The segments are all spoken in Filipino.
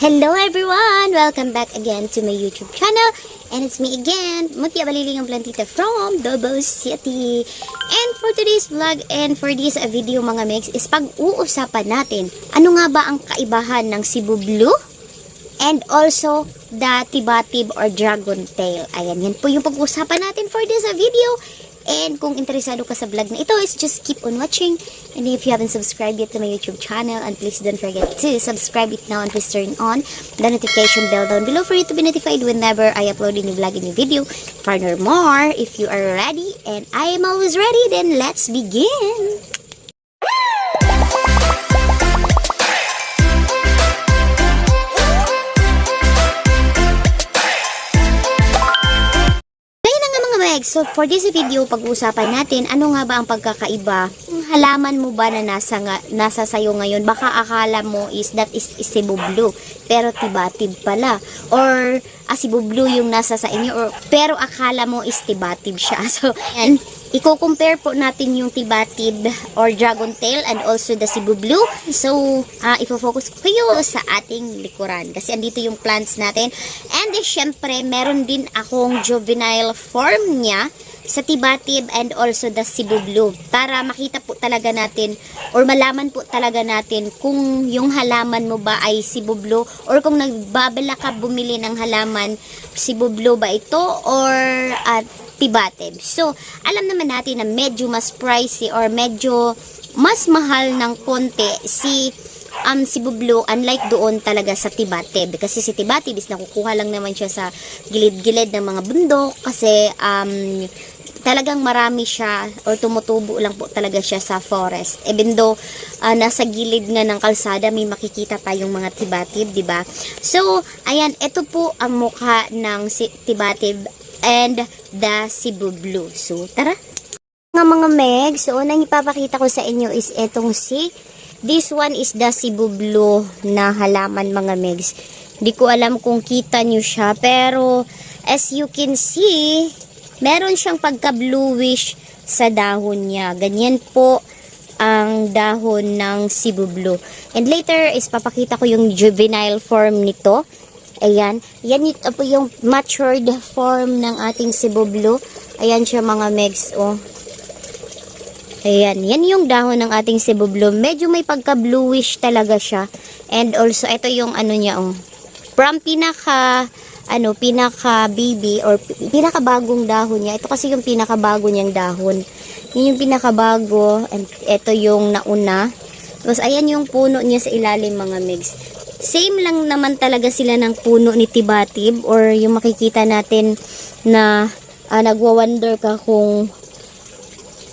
Hello everyone! Welcome back again to my YouTube channel. And it's me again, Mutia Balilingang Plantita from Davao City. And for today's vlog and for this video mga mix is pag-uusapan natin ano nga ba ang kaibahan ng Cebu Blue and also the Tibatib or Dragon Tail. Ayan, yan po yung pag-uusapan natin for this video. And kung interesado ka sa vlog na ito, is just keep on watching. And if you haven't subscribed yet to my YouTube channel, and please don't forget to subscribe it now and please turn on the notification bell down below for you to be notified whenever I upload a new vlog, a new video. Furthermore, if you are ready, and I am always ready, then let's begin! So, for this video, pag-uusapan natin, ano nga ba ang pagkakaiba? Halaman mo ba na nasa sayo ngayon? Baka akala mo is that is Cebu Blue, pero Tibatib pala. Or Cebu Blue yung nasa sa inyo, pero akala mo is Tibatib siya. So, yan. I-compare po natin yung Tibatib or Dragon Tail and also the Cebu Blue. So, ifo-focus ko kayo sa ating likuran. Kasi andito yung plants natin. And syempre, meron din akong juvenile form niya sa Tibatib and also the Cebu Blue. Para makita po talaga natin or malaman po talaga natin kung yung halaman mo ba ay Cebu Blue or kung nagbabala ka bumili ng halaman, Cebu Blue ba ito or Tibatib. So, alam naman natin na medyo mas pricey or medyo mas mahal ng konti si Cebu Blue unlike doon talaga sa Tibatib. Kasi si Tibatib is nakukuha lang naman siya sa gilid-gilid ng mga bundok kasi talagang marami siya or tumutubo lang po talaga siya sa forest. Even though nasa gilid nga ng kalsada may makikita tayong mga Tibatib, di ba? So, ayan, ito po ang mukha ng Tibatib and the Cebu Blue. So, tara! Mga meg, so unang ipapakita ko sa inyo is etong this one is the Cebu Blue na halaman mga megs. Di ko alam kung kita nyo siya, pero as you can see, meron siyang pagka-bluish sa dahon niya. Ganyan po ang dahon ng Cebu Blue. And later is papakita ko yung juvenile form nito. Ayan. Yan ito po yung matured form ng ating Cebu Blue. Ayan siya mga megs. Oh. Ayan. Yan yung dahon ng ating Cebu Blue. Medyo may pagka-bluish talaga siya. And also, ito yung ano niya. Oh. From pinaka baby or pinakabagong dahon niya. Ito kasi yung pinakabago niyang dahon. Yun yung pinakabago. And ito yung nauna. Tapos, ayan yung puno niya sa ilalim mga megs. Same lang naman talaga sila ng puno ni Tibatib or yung makikita natin na nagwa-wonder ka kung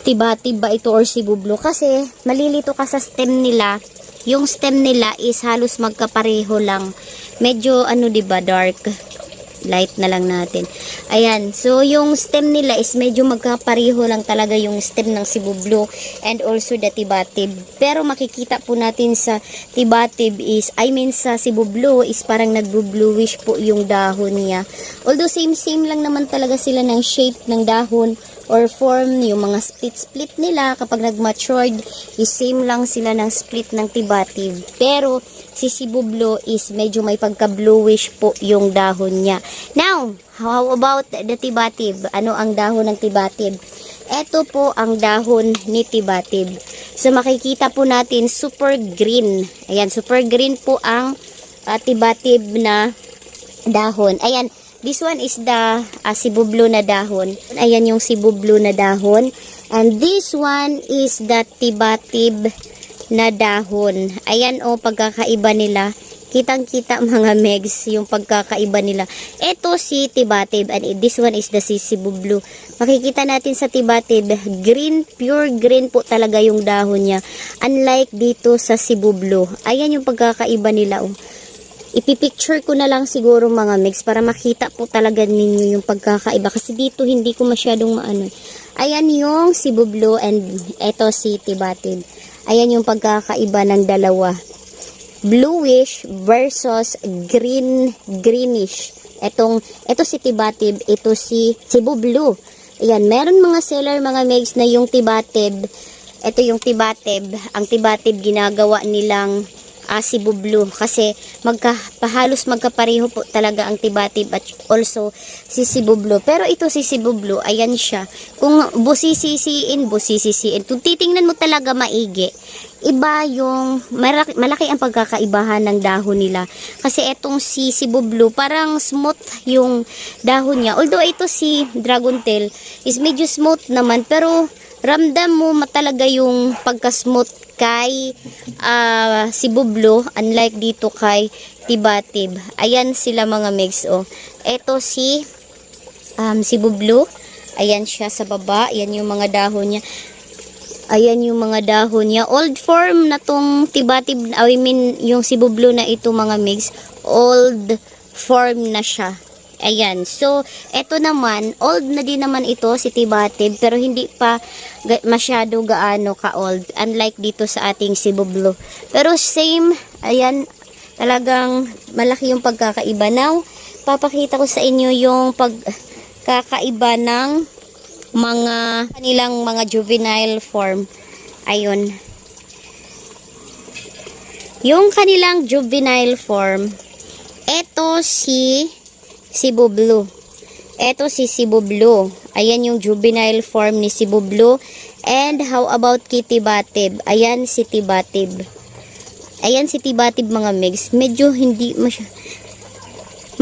Tibatib ba ito or Cebu Blue kasi malilito ka sa stem nila. Yung stem nila is halos magkapareho lang. Medyo diba, dark. Light na lang natin. Ayan. So, yung stem nila is medyo magkapareho lang talaga yung stem ng Cebu Blue and also the Tibatib. Pero makikita po natin sa Tibatib sa Cebu Blue is parang nagbo-bluish po yung dahon niya. Although same lang naman talaga sila ng shape ng dahon or form, yung mga split nila kapag nag-matured is same lang sila ng split ng Tibatib. Pero si Cebu Blue is medyo may pagka-bluish po yung dahon niya. Now, how about the Tibatib? Ano ang dahon ng Tibatib? Ito po ang dahon ni Tibatib. So, makikita po natin super green. Ayan, super green po ang Tibatib na dahon. Ayan, this one is the Cebu Blue na dahon. Ayan yung Cebu Blue na dahon. And this one is the Tibatib na dahon. Ayan pagkakaiba nila. Kitang-kita mga megs yung pagkakaiba nila. Ito si Tibatib and this one is the Cebu Blue. Makikita natin sa Tibatib, green, pure green po talaga yung dahon niya. Unlike dito sa Cebu Blue. Ayan yung pagkakaiba nila. Ipipicture ko na lang siguro mga megs para makita po talaga ninyo yung pagkakaiba. Kasi dito hindi ko masyadong maano. Ayan yung Cebu Blue and ito si Tibatib. Ayan yung pagkakaiba ng dalawa. Bluish versus greenish. Ito si Tibatib, ito si Cebu Blue. Ayan, meron mga seller, mga megs na yung Tibatib. Ito yung Tibatib. Ang Tibatib ginagawa nilang Cebu Blue kasi halos magkapareho po talaga ang Tibatib at also si Cebu Blue. Pero ito si Cebu Blue, ayan siya. Kung busisisiin. Kung titingnan mo talaga maigi, iba yung malaki ang pagkakaibahan ng dahon nila. Kasi etong si Cebu Blue, parang smooth yung dahon niya. Although ito si Dragon Tail is medyo smooth naman, pero ramdam mo talaga yung pagka-smooth kay Cebu Blue, unlike dito kay Tibatib. Ayan sila mga mix, oh. Ito si Cebu Blue. Ayan siya sa baba. Ayan yung mga dahon niya. Ayan yung mga dahon niya. Old form na tong Tibatib, I mean yung Cebu Blue na ito mga mix. Old form na siya. Ayan. So, eto naman, old na din naman ito si Tibatib, pero hindi pa masyado gaano ka-old. Unlike dito sa ating Cebu Blue. Pero same, ayan, talagang malaki yung pagkakaiba. Now, papakita ko sa inyo yung pagkakaiba ng kanilang mga juvenile form. Ayun. Yung kanilang juvenile form, eto si Cebu Blue. Ito si Cebu Blue. Ayan yung juvenile form ni Cebu Blue. And how about Tibatib? Ayan si Tibatib. Ayan si Tibatib mga mix. Medyo hindi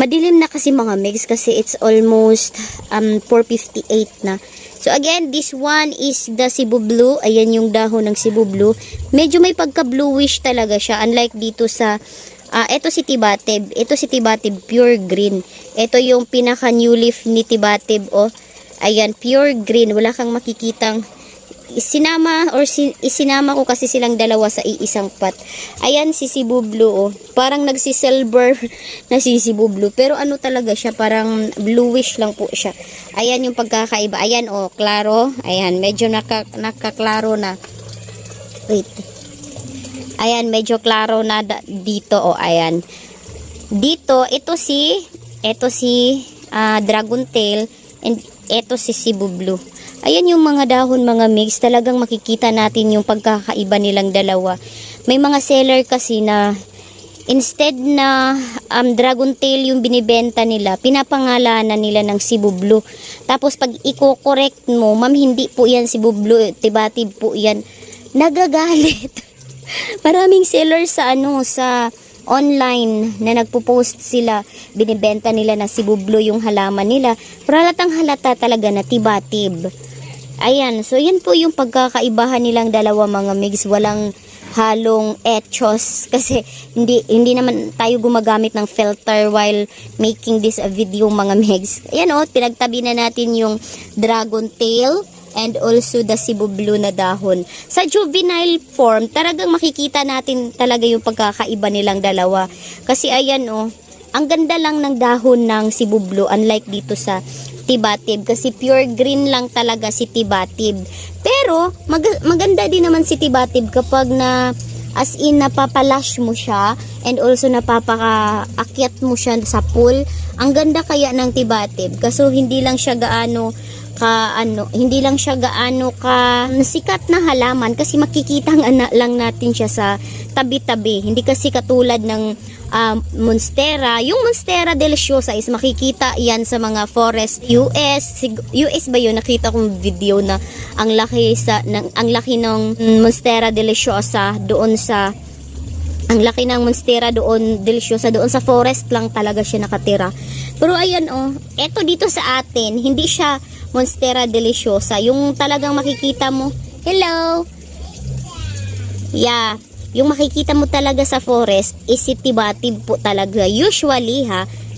madilim na kasi mga mix kasi it's almost 4:58 na. So again, this one is the Cebu Blue. Ayan yung dahon ng Cebu Blue. Medyo may pagka-bluish talaga siya. Unlike dito sa ito si Tibatib. Ito si Tibatib pure green. Ito yung pinaka new leaf ni Tibatib, oh. Ayan, pure green. Wala kang makikitang isinama ko kasi silang dalawa sa iisang pot. Ayan si Cebu Blue, oh. Parang nagsisilver na si Cebu Blue. Pero ano talaga siya, parang bluish lang po siya. Ayan yung pagkakaiba. Ayan, oh, klaro. Ayan, medyo nakaklaro na. Wait. Ayan, medyo klaro na dito, oh, ayan. Dito, ito si Dragon Tail, and ito si Cebu Blue. Ayan yung mga dahon mga mix, talagang makikita natin yung pagkakaiba nilang dalawa. May mga seller kasi na instead na Dragon Tail yung binibenta nila, pinapangalanan nila ng Cebu Blue. Tapos pag i-correct mo, ma'am, hindi po yan Cebu Blue, Tibatib po yan. Nagagalit. Maraming sellers sa online na nagpo-post sila, binibenta nila na Cebu Blue yung halaman nila, pero halatang halata talaga na Tibatib. Ayan, so yan po yung pagkakaibahan nilang dalawa mga mix. Walang halong etchos kasi hindi naman tayo gumagamit ng filter while making this a video mga mix. Ayan, oh, pinagtabi na natin yung Dragon Tail and also the Cebu Blue na dahon. Sa juvenile form, talagang makikita natin talaga yung pagkakaiba nilang dalawa. Kasi ayan, oh, ang ganda lang ng dahon ng Cebu Blue, unlike dito sa Tibatib. Kasi pure green lang talaga si Tibatib. Pero, maganda din naman si Tibatib kapag as in napapalash mo siya and also napapakaakyat mo siya sa pool. Ang ganda kaya ng Tibatib. Kaso hindi lang siya gaano ka sikat na halaman kasi makikita lang natin siya sa tabi-tabi. Hindi kasi katulad ng Monstera. Yung Monstera deliciosa is makikita yan sa mga forest US ba yun? Nakita kong video na ang laki ng Monstera deliciosa doon sa doon sa forest lang talaga siya nakatira. Pero ayan, oh, eto dito sa atin, hindi siya Monstera deliciosa. Yung talagang makikita mo, hello. Yeah, yung makikita mo talaga sa forest is si Tibatib po talaga. Usually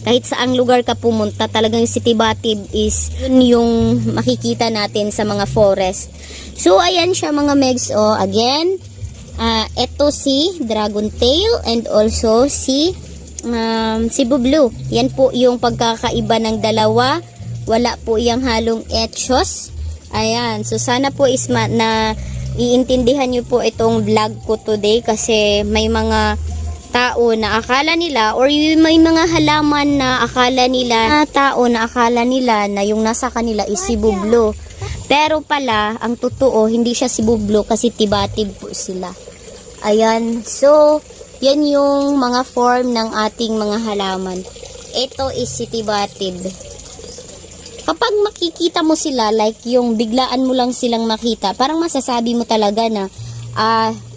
kahit saang lugar ka pumunta, talagang si Tibatib is yun yung makikita natin sa mga forest. So ayan siya mga megs, oh, again. Ito si Dragon Tail and also si Cebu Blue. Yan po yung pagkakaiba ng dalawa. Wala po yung halong etchos. Ayan. So sana po is na iintindihan nyo po itong vlog ko today kasi may mga tao na akala nila or may mga halaman na akala nila na yung nasa kanila is Cebu Blue. Pero pala, ang totoo, hindi siya Cebu Blue kasi Tibatib po sila. Ayan. So, Yan yung mga form ng ating mga halaman. Ito is si Tibatib. Kapag makikita mo sila, like yung biglaan mo lang silang makita, parang masasabi mo talaga na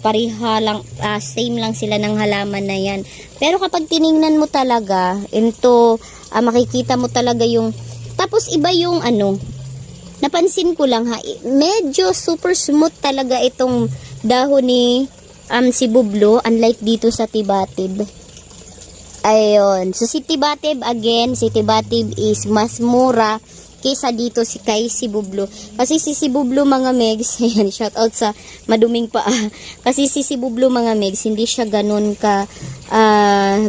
pareha lang, same lang sila ng halaman na yan. Pero kapag tiningnan mo talaga, makikita mo talaga yung, tapos iba yung napansin ko lang ha, medyo super smooth talaga itong dahon ni si Bublo, unlike dito sa Tibatib. Ayun. So si Tibatib is mas mura kaysa dito kay si Bublo. Kasi si Bublo mga megs, ayan, shout out sa maduming paa. Kasi si Bublo mga megs, hindi siya ganun ka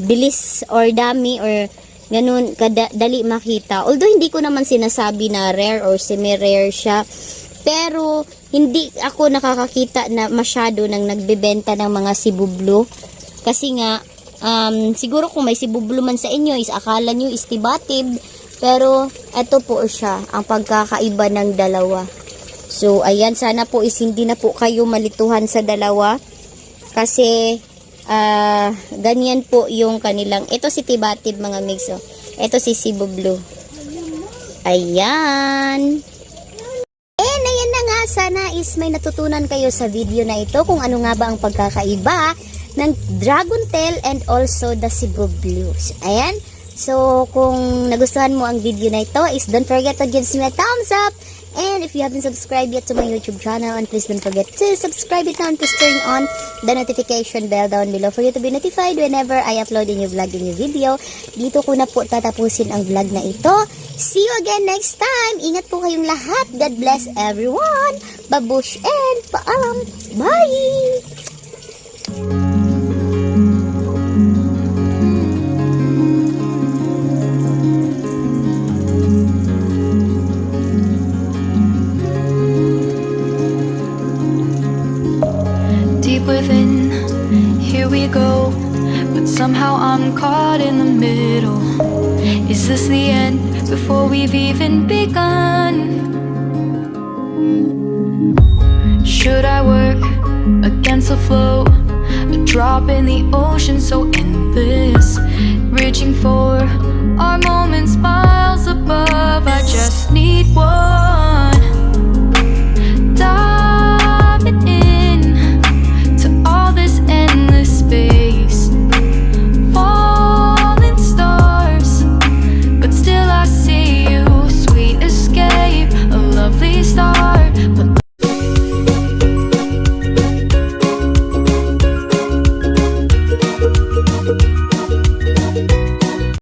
bilis or dami or ganun kadali makita. Although hindi ko naman sinasabi na rare or semi-rare siya. Pero hindi ako nakakakita na masyado nang nagbebenta ng mga si Bublo. Kasi nga siguro kung may si Bublo man sa inyo is akala nyo is Tibatib. Pero, ito po siya, ang pagkakaiba ng dalawa. So, ayan, sana po is hindi na po kayo malituhan sa dalawa. Kasi, ganyan po yung kanilang, ito si Tibatib mga migso. Ito si Cebu Blue. Ayan. And, ayan na nga, sana is may natutunan kayo sa video na ito kung ano nga ba ang pagkakaiba ng Dragon Tail and also the Cebu Blue. Ayan. So, kung nagustuhan mo ang video na ito, is don't forget to give me a thumbs up. And if you haven't subscribed yet to my YouTube channel, and please don't forget to subscribe it now and please turn on the notification bell down below for you to be notified whenever I upload a new vlog, a new video. Dito ko na po tatapusin ang vlog na ito. See you again next time. Ingat po kayong lahat. God bless everyone. Babush and paalam. Bye! Within, here we go, but somehow I'm caught in the middle. Is this the end before we've even begun? Should I work against the flow, a drop in the ocean so endless, reaching for our moments miles above? I just need one